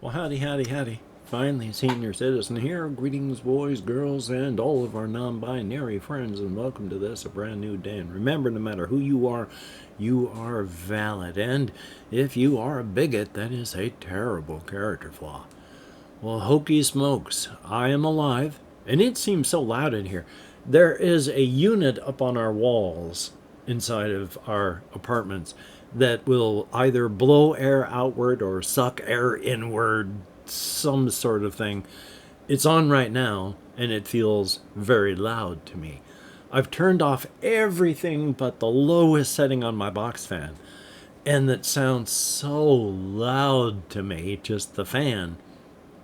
Well, howdy, howdy, howdy. Finally, senior citizen here. Greetings, boys, girls, and all of our non binary friends, and welcome to this, a brand new day. And remember, no matter who you are valid. And if you are a bigot, that is a terrible character flaw. Well, hokey smokes, I am alive, and it seems so loud in here. There is a unit up on our walls inside of our apartments that will either blow air outward or suck air inward, some sort of thing. It's on right now, and it feels very loud to me. I've turned off everything but the lowest setting on my box fan, and that sounds so loud to me, just the fan.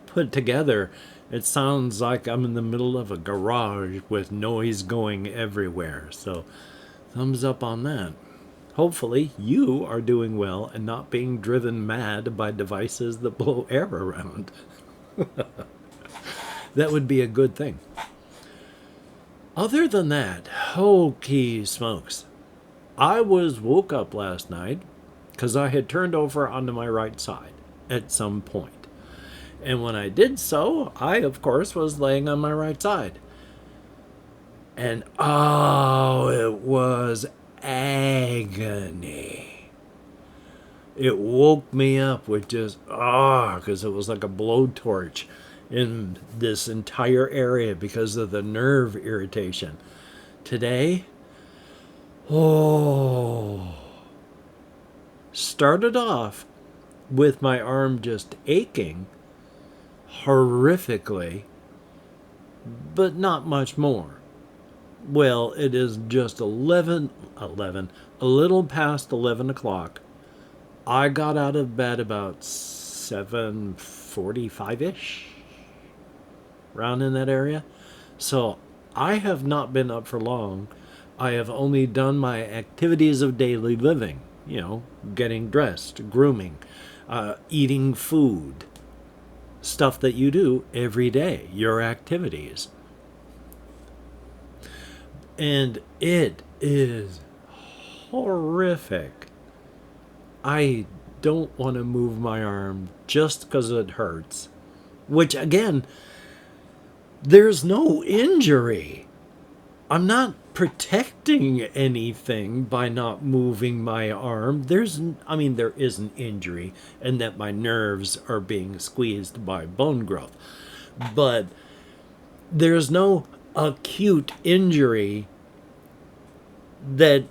Put together, it sounds like I'm in the middle of a garage with noise going everywhere. So, thumbs up on that. Hopefully, you are doing well and not being driven mad by devices that blow air around. That would be a good thing. Other than that, hokey smokes. I woke up last night because I had turned over onto my right side at some point. And when I did so, I, of course, was laying on my right side. And oh, it was agony. It woke me up with just, because it was like a blowtorch in this entire area because of the nerve irritation. Today, started off with my arm just aching horrifically, but not much more. Well, it is just 11, a little past 11 o'clock. I got out of bed about 7:45-ish, around in that area. So I have not been up for long. I have only done my activities of daily living, getting dressed, grooming, eating food, stuff that you do every day, your activities. And it is horrific. I don't want to move my arm just because it hurts. Which, again, there's no injury. I'm not protecting anything by not moving my arm. There is an injury, and that my nerves are being squeezed by bone growth. But there's no acute injury that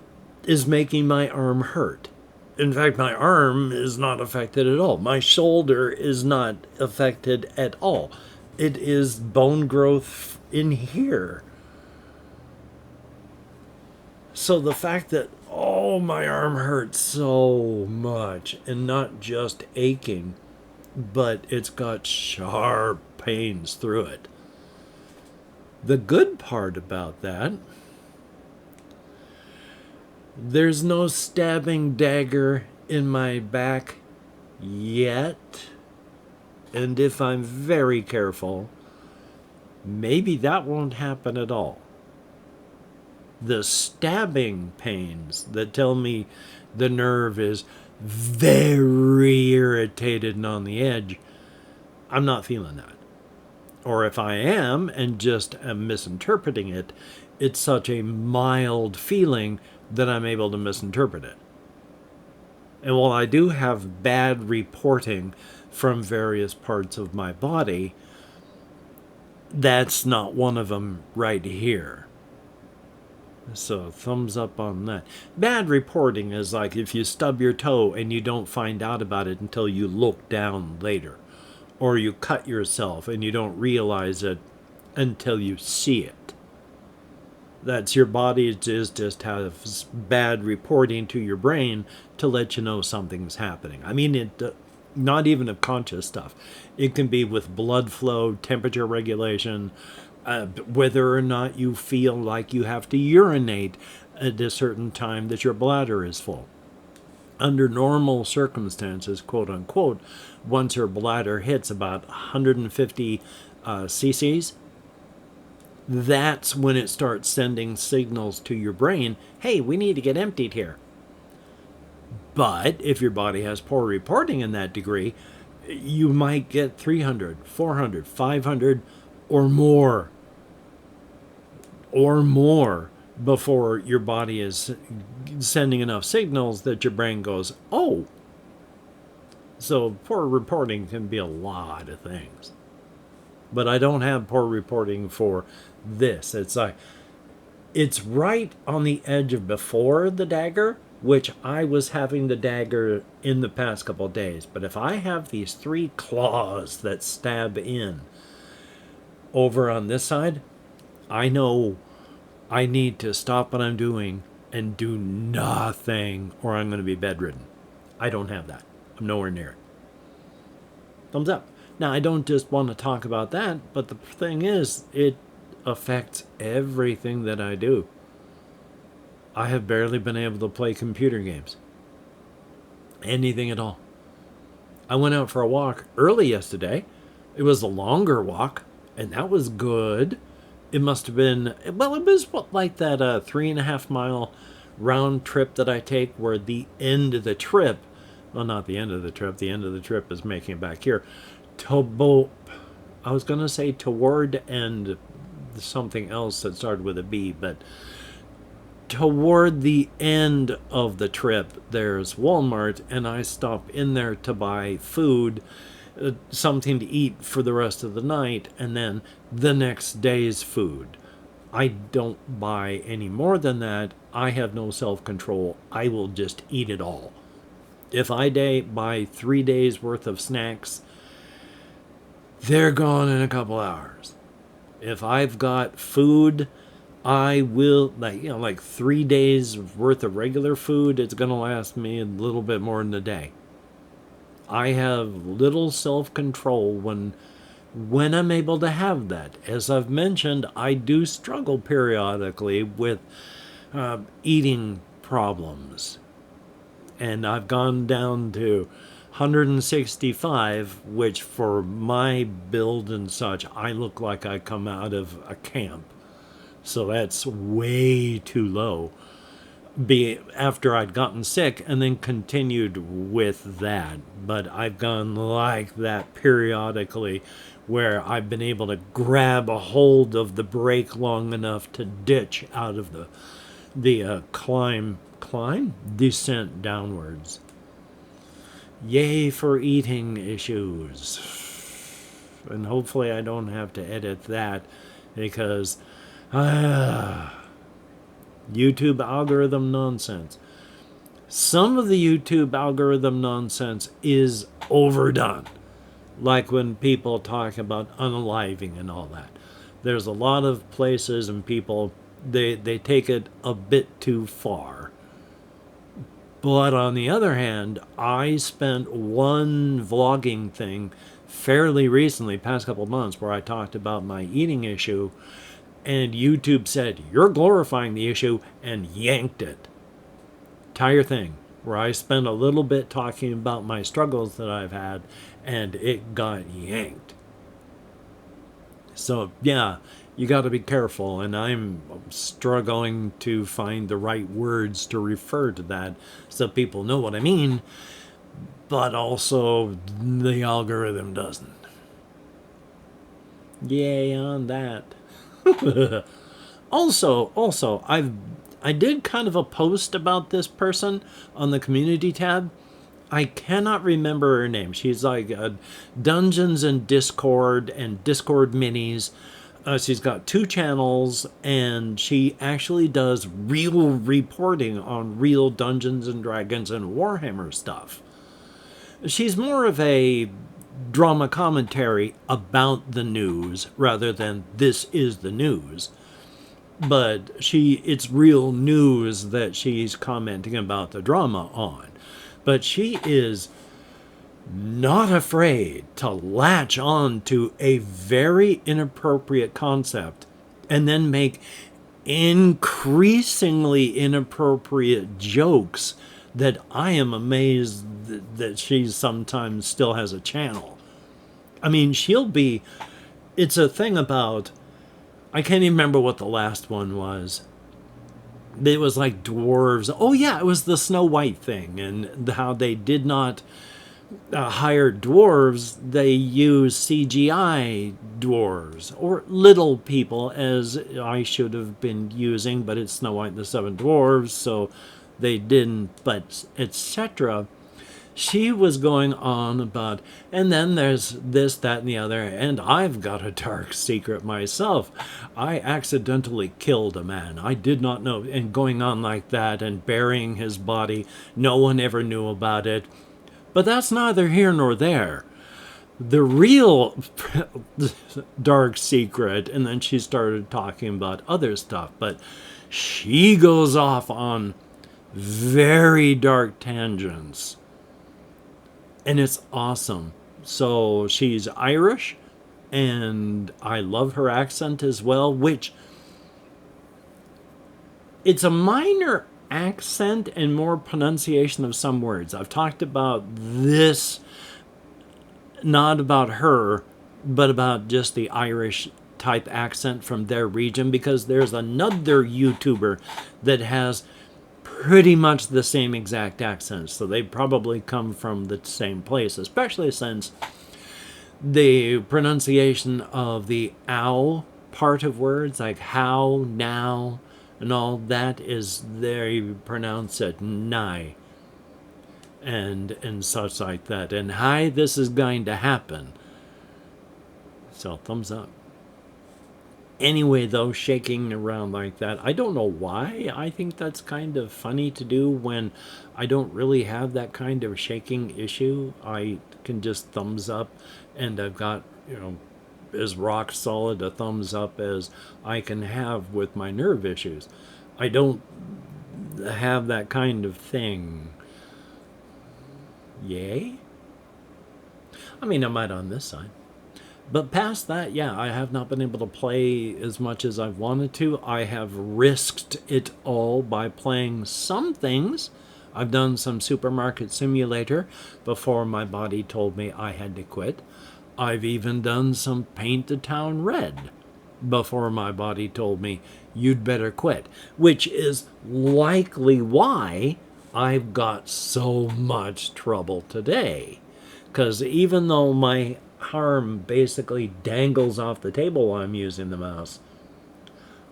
is making my arm hurt. In fact, my arm is not affected at all. My shoulder is not affected at all. It is bone growth in here. So the fact that, my arm hurts so much, and not just aching, but it's got sharp pains through it. The good part about that, there's no stabbing dagger in my back yet. And if I'm very careful, maybe that won't happen at all. The stabbing pains that tell me the nerve is very irritated and on the edge, I'm not feeling that. Or if I am and just am misinterpreting it, it's such a mild feeling that I'm able to misinterpret it. And while I do have bad reporting from various parts of my body, that's not one of them right here. So thumbs up on that. Bad reporting is like if you stub your toe and you don't find out about it until you look down later. Or you cut yourself and you don't realize it until you see it. That's your body just has bad reporting to your brain to let you know something's happening. Not even of conscious stuff. It can be with blood flow, temperature regulation, whether or not you feel like you have to urinate at a certain time that your bladder is full. Under normal circumstances, quote unquote, once your bladder hits about 150 cc's, that's when it starts sending signals to your brain, hey, we need to get emptied here. But if your body has poor reporting in that degree, You might get 300, 400, 500 or more before your body is sending enough signals that your brain goes, oh. So poor reporting can be a lot of things. But I don't have poor reporting for this. It's like, it's right on the edge of before the dagger, which I was having the dagger in the past couple of days. But if I have these 3 claws that stab in over on this side, I know I need to stop what I'm doing and do nothing, or I'm going to be bedridden. I don't have that. I'm nowhere near it. Thumbs up. Now, I don't just want to talk about that, but the thing is, it affects everything that I do. I have barely been able to play computer games. Anything at all. I went out for a walk early yesterday. It was a longer walk, and that was good. It must have been, well, it was like that 3.5 mile round trip that I take, where the end of the trip, well, not the end of the trip is making it back here. I was going to say toward and something else that started with a B, but toward the end of the trip, there's Walmart, and I stop in there to buy food, something to eat for the rest of the night, and then the next day's food. I don't buy any more than that. I have no self-control. I will just eat it all. If I buy 3 days worth of snacks, they're gone in a couple hours. If I've got food, I will, like 3 days worth of regular food, it's going to last me a little bit more than a day. I have little self-control when I'm able to have that. As I've mentioned, I do struggle periodically with eating problems. And I've gone down to 165, which for my build and such, I look like I come out of a camp. So that's way too low. After I'd gotten sick and then continued with that. But I've gone like that periodically, where I've been able to grab a hold of the brake long enough to ditch out of the descent downwards. Yay for eating issues. And hopefully I don't have to edit that, because YouTube algorithm nonsense. Some of the YouTube algorithm nonsense is overdone. Like when people talk about unaliving and all that. There's a lot of places and people, they take it a bit too far. But on the other hand, I spent one vlogging thing fairly recently, past couple of months, where I talked about my eating issue, and YouTube said, you're glorifying the issue, and yanked it. Entire thing, where I spent a little bit talking about my struggles that I've had, and it got yanked. So, yeah, you got to be careful, and I'm struggling to find the right words to refer to that so people know what I mean, but also the algorithm doesn't. Yay on that. Also, I did kind of a post about this person on the community tab. I cannot remember her name. She's like Dungeons and Discord Minis. She's got 2 channels, and she actually does real reporting on real Dungeons and Dragons and Warhammer stuff. She's more of a drama commentary about the news rather than this is the news. But it's real news that she's commenting about the drama on. But she is not afraid to latch on to a very inappropriate concept and then make increasingly inappropriate jokes that I am amazed that she sometimes still has a channel. I mean, it's a thing about, I can't even remember what the last one was. It was like dwarves. Oh yeah, it was the Snow White thing, and how they did not higher dwarves, they use CGI dwarves, or little people, as I should have been using, but it's Snow White and the Seven Dwarves, so they didn't, but etc. She was going on about, and then there's this, that, and the other, and I've got a dark secret myself. I accidentally killed a man. I did not know, and going on like that, and burying his body. No one ever knew about it. But that's neither here nor there. The real dark secret, and then she started talking about other stuff, but she goes off on very dark tangents. And it's awesome. So she's Irish, and I love her accent as well, which it's a minor accent and more pronunciation of some words. I've talked about this, not about her, but about just the Irish type accent from their region, because there's another YouTuber that has pretty much the same exact accent. So they probably come from the same place, especially since the pronunciation of the ow part of words, like how, now, and all that, is they pronounce it nigh and such like that. And hi, this is going to happen. So thumbs up. Anyway, though, shaking around like that, I don't know why. I think that's kind of funny to do when I don't really have that kind of shaking issue. I can just thumbs up, and I've got, as rock solid a thumbs up as I can have with my nerve issues. I don't have that kind of thing. Yay? I mean, I might on this side. But past that, yeah, I have not been able to play as much as I've wanted to. I have risked it all by playing some things. I've done some Supermarket Simulator before my body told me I had to quit. I've even done some Paint the Town Red before my body told me you'd better quit, which is likely why I've got so much trouble today. Because even though my arm basically dangles off the table while I'm using the mouse,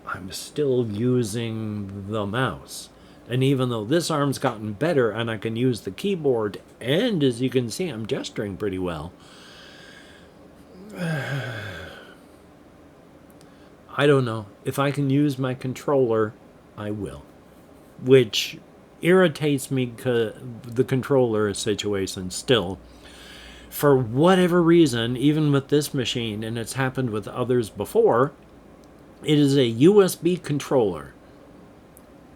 I'm still using the mouse. And even though this arm's gotten better and I can use the keyboard, and as you can see, I'm gesturing pretty well, I don't know. If I can use my controller, I will. Which irritates me, the controller situation still. For whatever reason, even with this machine, and it's happened with others before, it is a USB controller.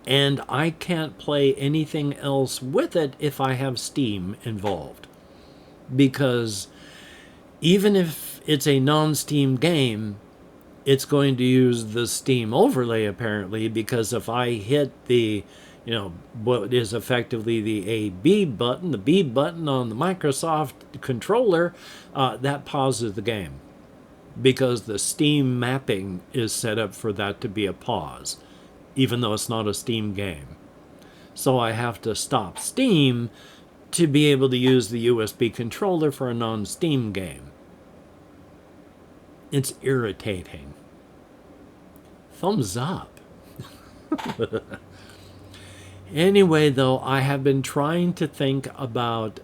And I can't play anything else with it if I have Steam involved. Because even if it's a non-Steam game, it's going to use the Steam overlay, apparently, because if I hit the, what is effectively the A B button, the B button on the Microsoft controller, that pauses the game, because the Steam mapping is set up for that to be a pause, even though it's not a Steam game. So I have to stop Steam to be able to use the USB controller for a non-Steam game. It's irritating. Thumbs up. Anyway, though, I have been trying to think about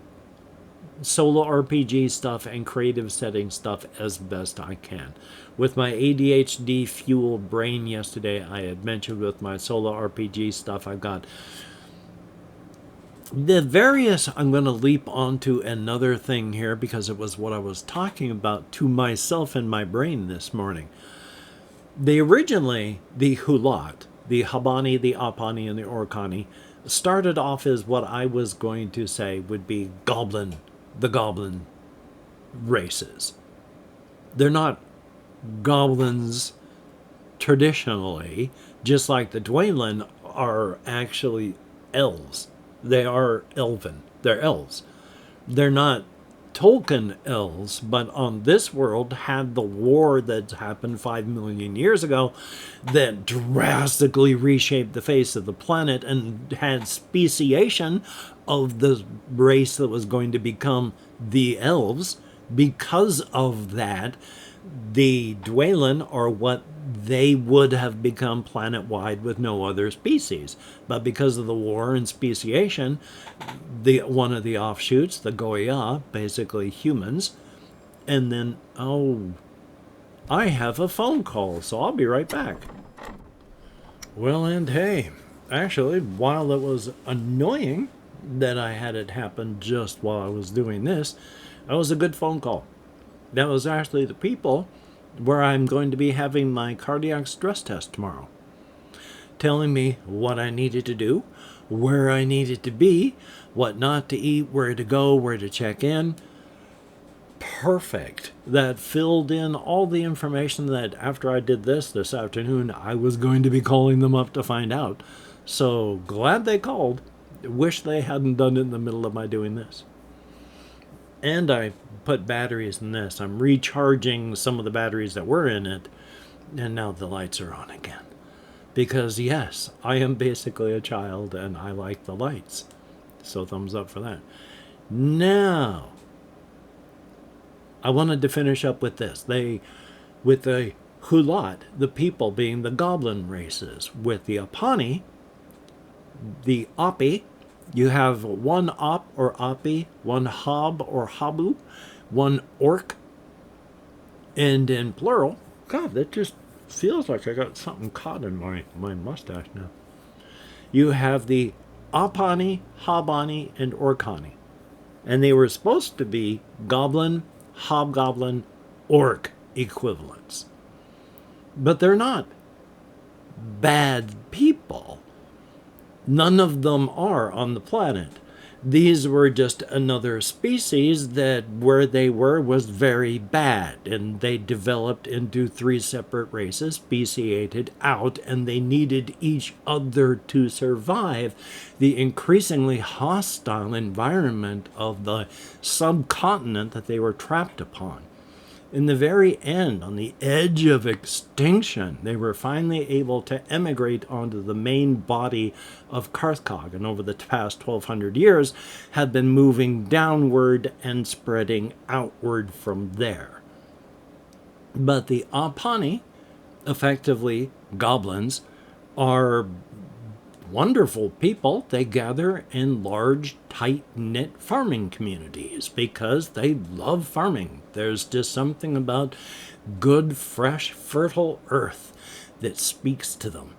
solo RPG stuff and creative setting stuff as best I can. With my ADHD fueled brain yesterday, I had mentioned with my solo RPG stuff, I've got the various, I'm going to leap onto another thing here because it was what I was talking about to myself in my brain this morning. Originally, the Hulat, the Habani, the Apani, and the Orkani started off as what I was going to say would be the goblin races. They're not goblins traditionally, just like the Dwaylen are actually elves. They are elven. They're elves. They're not Tolkien elves, but on this world had the war that happened 5 million years ago that drastically reshaped the face of the planet and had speciation of the race that was going to become the elves. Because of that, the Dwaylen are what they would have become planet-wide with no other species. But because of the war and speciation, one of the offshoots, the Goya, basically humans, and then, oh, I have a phone call, so I'll be right back. Well, and hey, actually, while it was annoying that I had it happen just while I was doing this, that was a good phone call. That was actually the people where I'm going to be having my cardiac stress test tomorrow, telling me what I needed to do, where I needed to be, what not to eat, where to go, where to check in. Perfect. That filled in all the information that after I did this afternoon, I was going to be calling them up to find out. So glad they called. Wish they hadn't done it in the middle of my doing this. And I put batteries in this. I'm recharging some of the batteries that were in it, and now the lights are on again. Because yes, I am basically a child and I like the lights. So thumbs up for that. Now, I wanted to finish up with this. With the Hulat, the people being the goblin races. With the Apani, the Opi, you have one Op or Opi, one Hob or Habu, one Orc, and in plural, God, that just feels like I got something caught in my mustache now. You have the Apani, Habani, and Orkani. And they were supposed to be goblin, hobgoblin, orc equivalents. But they're not bad people. None of them are on the planet. These were just another species that where they were was very bad, and they developed into 3 separate races, speciated out, and they needed each other to survive the increasingly hostile environment of the subcontinent that they were trapped upon. In the very end, on the edge of extinction, they were finally able to emigrate onto the main body of Karthkog, and over the past 1200 years have been moving downward and spreading outward from there. But the Apani, effectively goblins, are wonderful people. They gather in large, tight-knit farming communities because they love farming. There's just something about good, fresh, fertile earth that speaks to them.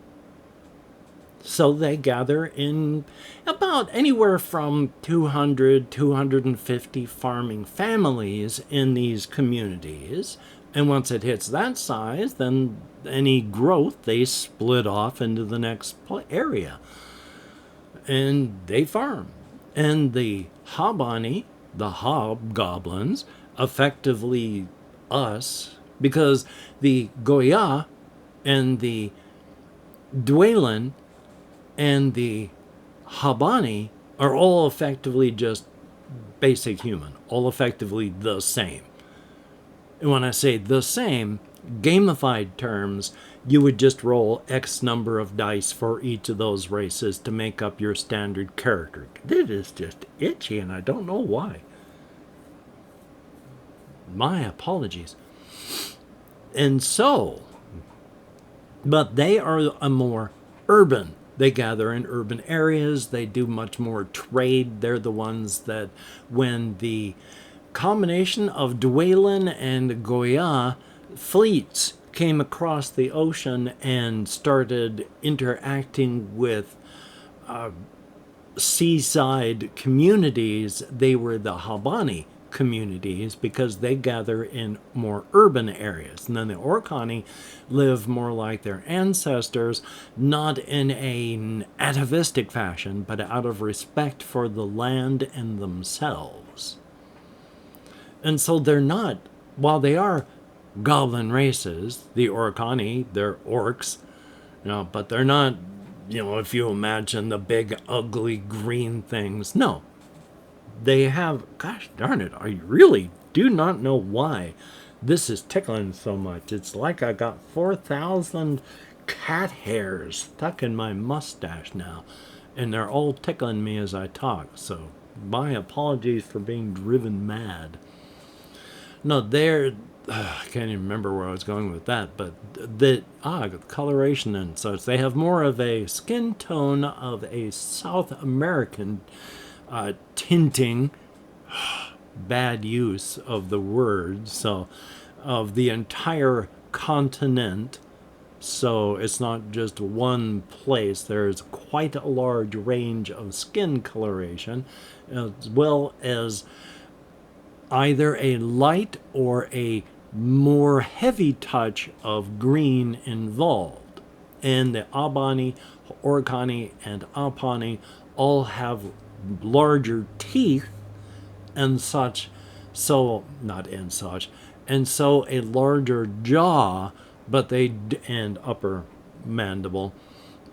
So they gather in about anywhere from 200, 250 farming families in these communities. And once it hits that size, then any growth, they split off into the next area. And they farm. And the Habani, the hobgoblins, effectively us, because the Goya and the Dwaylen and the Habani are all effectively just basic human, all effectively the same. And when I say the same, gamified terms, you would just roll X number of dice for each of those races to make up your standard character. It is just itchy, and I don't know why. My apologies. And so, but they are a more urban. They gather in urban areas. They do much more trade. They're the ones that when the combination of Dwaylen and Goya fleets came across the ocean and started interacting with seaside communities, they were the Habani communities because they gather in more urban areas. And then the Orkani live more like their ancestors, not in an atavistic fashion, but out of respect for the land and themselves. And so they're not, while they are goblin races, the Orkani, they're orcs, but they're not, if you imagine the big ugly green things. No, they have, gosh darn it, I really do not know why this is tickling so much. It's like I got 4,000 cat hairs stuck in my mustache now, and they're all tickling me as I talk. So my apologies for being driven mad. No, they're. I can't even remember where I was going with that, but coloration and such. They have more of a skin tone of a South American tinting. Bad use of the word. So, of the entire continent. So it's not just one place. There's quite a large range of skin coloration, as well as either a light or a more heavy touch of green involved. And the Abani, Orkani, and Apani all have larger teeth and such, so not and such, and so a larger jaw, but they and upper mandible,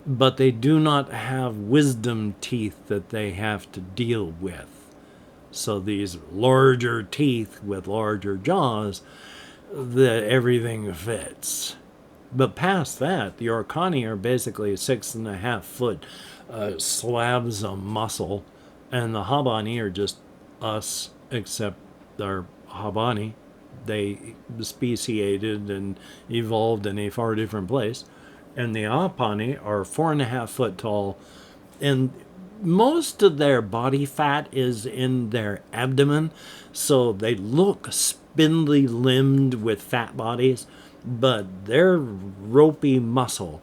but they do not have wisdom teeth that they have to deal with. So these larger teeth with larger jaws, that everything fits. But past that, the Orkani are basically 6.5 foot slabs of muscle, and the Habani are just us, except they're Habani. They speciated and evolved in a far different place. And the Apani are 4.5 foot tall, and most of their body fat is in their abdomen, so they look spindly limbed with fat bodies, but they're ropey muscle.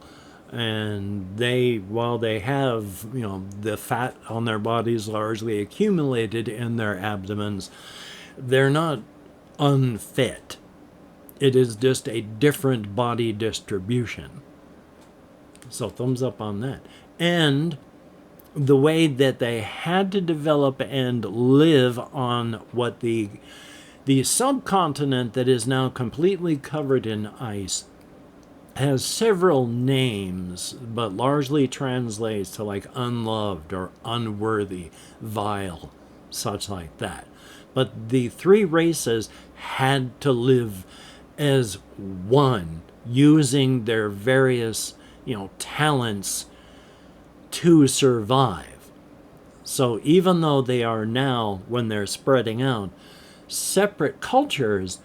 And they, while they have, the fat on their bodies largely accumulated in their abdomens, they're not unfit. It is just a different body distribution. So thumbs up on that. And the way that they had to develop and live on what the subcontinent that is now completely covered in ice has several names, but largely translates to like unloved or unworthy, vile, such like that. But the three races had to live as one, using their various, talents to survive. So even though they are now, when they're spreading out, separate cultures,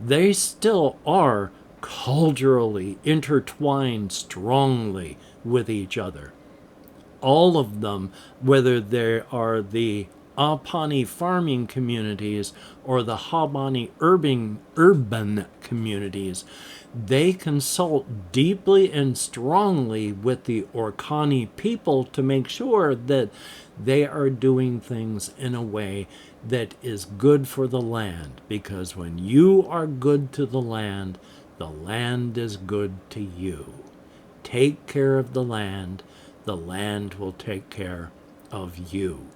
they still are culturally intertwined strongly with each other. All of them, whether they are the Apani farming communities or the Habani urban communities, they consult deeply and strongly with the Orkani people to make sure that they are doing things in a way that is good for the land. Because when you are good to the land is good to you. Take care of the land will take care of you.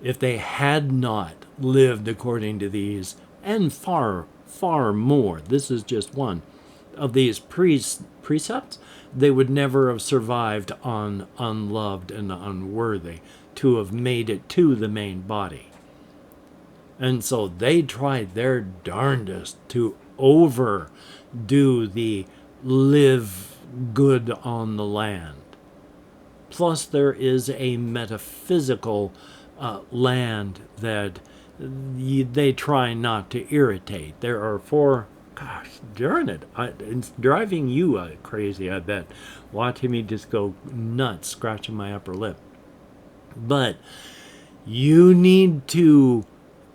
If they had not lived according to these, and far, far more, this is just one of these precepts, they would never have survived on unloved and unworthy to have made it to the main body. And so they tried their darndest to overdo the live good on the land. Plus, there is a metaphysical land that they try not to irritate. There are four. Gosh darn it. It's driving you crazy, I bet. Watching me just go nuts, scratching my upper lip. But you need to,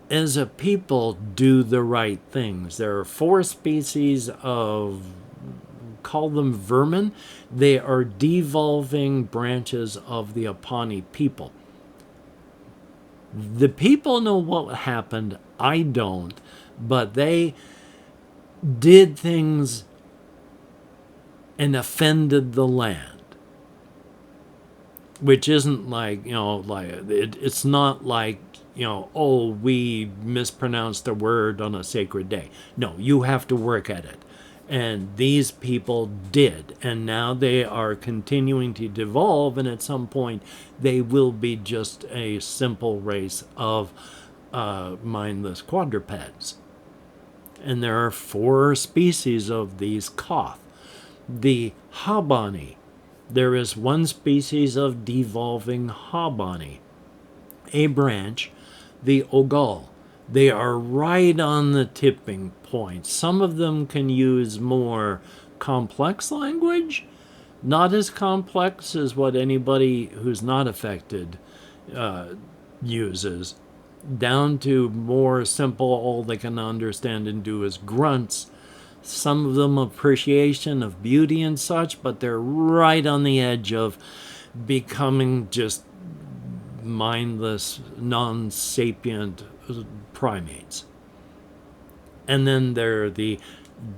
as a people, do the right things. There are 4 species of, call them vermin. They are devolving branches of the Apani people. The people know what happened. I don't. But they did things and offended the land. Which isn't like, it's not like, we mispronounced a word on a sacred day. No, you have to work at it. And these people did. And now they are continuing to devolve. And at some point, they will be just a simple race of mindless quadrupeds. And there are 4 species of these koth. The habani. There is 1 species of devolving habani. A branch, the ogal. They are right on the tipping point. Some of them can use more complex language, not as complex as what anybody who's not affected uses, down to more simple, all they can understand and do is grunts. Some of them appreciation of beauty and such, but they're right on the edge of becoming just mindless, non-sapient primates. And then there are the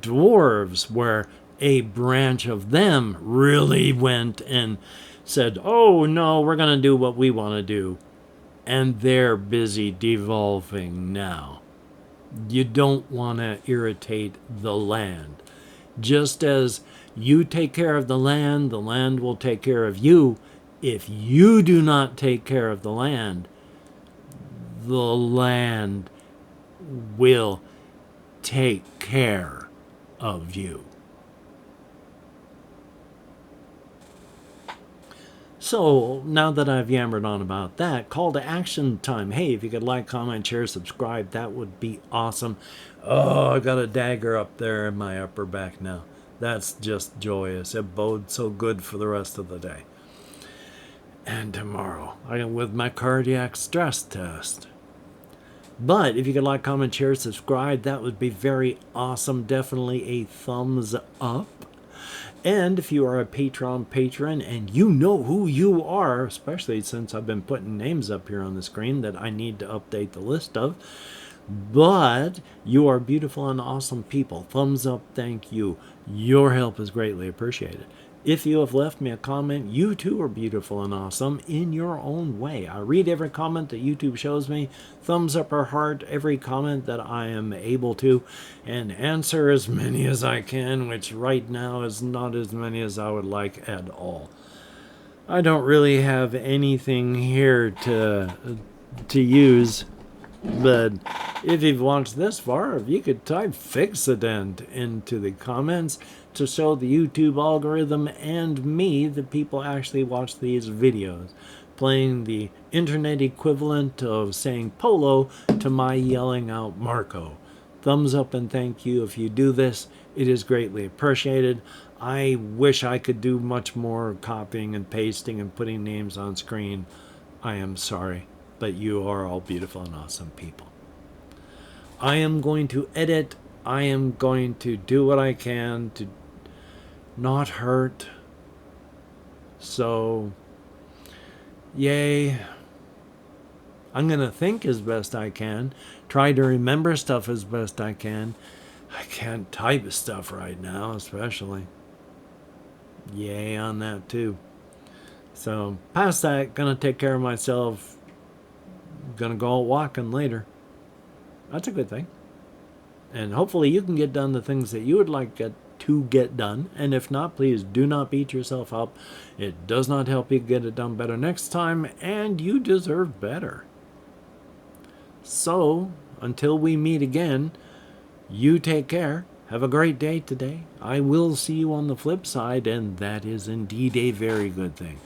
dwarves, where a branch of them really went and said, oh no, we're going to do what we want to do. And they're busy devolving now. You don't want to irritate the land. Just as you take care of the land will take care of you. If you do not take care of the land will take care of you. So now that I've yammered on about that, call to action time. Hey, if you could like, comment, share, subscribe, that would be awesome. Oh, I got a dagger up there in my upper back now. That's just joyous. It bodes so good for the rest of the day. And tomorrow, with my cardiac stress test. But if you could like, comment, share, subscribe, that would be very awesome. Definitely a thumbs up. And if you are a Patreon patron and you know who you are, especially since I've been putting names up here on the screen that I need to update the list of, but you are beautiful and awesome people. Thumbs up, thank you. Your help is greatly appreciated. If you have left me a comment, you too are beautiful and awesome in your own way. I read every comment that YouTube shows me, thumbs up or heart every comment that I am able to, and answer as many as I can, which right now is not as many as I would like at all. I don't really have anything here to use, but if you've watched this far, if you could type Fixident into the comments to show the YouTube algorithm and me that people actually watch these videos, playing the internet equivalent of saying polo to my yelling out Marco. Thumbs up and thank you if you do this. It is greatly appreciated. I wish I could do much more copying and pasting and putting names on screen. I am sorry, but you are all beautiful and awesome people. I am going to edit. I am going to do what I can to not hurt. So, yay. I'm going to think as best I can. Try to remember stuff as best I can. I can't type stuff right now, especially. Yay on that too. So, past that, gonna take care of myself. Gonna go out walking later. That's a good thing. And hopefully you can get done the things that you would like to get done. And if not, please do not beat yourself up. It does not help you get it done better next time, and you deserve better. So, until we meet again, you take care. Have a great day today. I will see you on the flip side, and that is indeed a very good thing.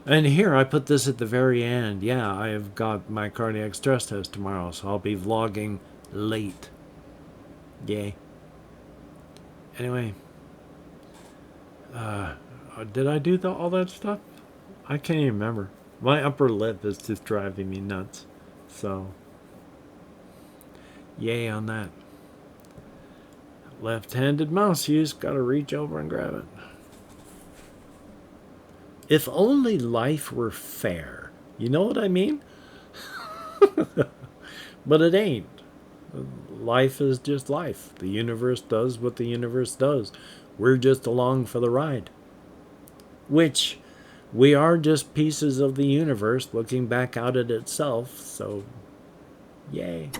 And here, I put this at the very end. Yeah, I have got my cardiac stress test tomorrow, so I'll be vlogging late. Yay. Anyway. Did I do all that stuff? I can't even remember. My upper lip is just driving me nuts. So, yay on that. Left-handed mouse use, gotta reach over and grab it. If only life were fair. You know what I mean? But it ain't. Life is just life. The universe does what the universe does. We're just along for the ride. Which, we are just pieces of the universe looking back out at itself, so yay.